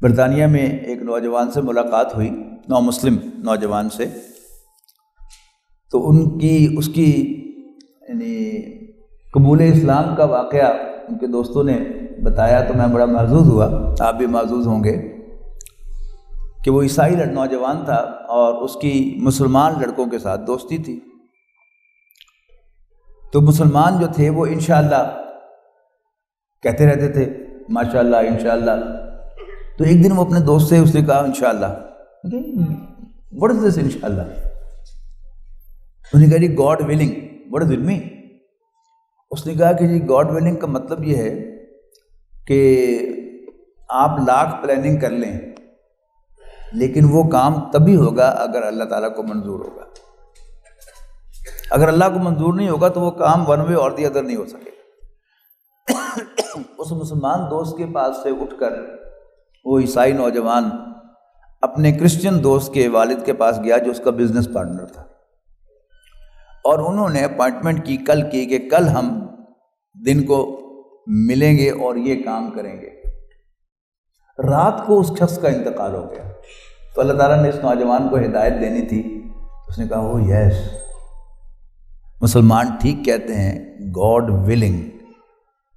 برطانیہ میں ایک نوجوان سے ملاقات ہوئی، نو مسلم نوجوان سے، تو اس کی یعنی قبول اسلام کا واقعہ ان کے دوستوں نے بتایا تو میں بڑا محظوظ ہوا، آپ بھی محظوظ ہوں گے، کہ وہ عیسائی نوجوان تھا اور اس کی مسلمان لڑکوں کے ساتھ دوستی تھی۔ تو مسلمان جو تھے وہ انشاءاللہ کہتے رہتے تھے، ماشاءاللہ انشاءاللہ۔ تو ایک دن وہ اپنے دوست سے اس نے کہا انشاءاللہ، what is this انشاءاللہ؟ انہوں نے کہا جی God willing, what does it mean؟ اس نے کہا کہ جی گاڈ ولنگ کا مطلب یہ ہے کہ آپ لاکھ پلاننگ کر لیں لیکن وہ کام تبھی ہوگا اگر اللہ تعالیٰ کو منظور ہوگا۔ اگر اللہ کو منظور نہیں ہوگا تو وہ کام ون وے اور دی ادر نہیں ہو سکے گا۔ اس مسلمان دوست کے پاس سے اٹھ کر وہ عیسائی نوجوان اپنے کرسچن دوست کے والد کے پاس گیا جو اس کا بزنس پارٹنر تھا، اور انہوں نے اپائنٹمنٹ کی کہ کل ہم دن کو ملیں گے اور یہ کام کریں گے۔ رات کو اس شخص کا انتقال ہو گیا، تو اللہ تعالیٰ نے اس نوجوان کو ہدایت دینی تھی، اس نے کہا او یس، مسلمان ٹھیک کہتے ہیں، گاڈ ولنگ۔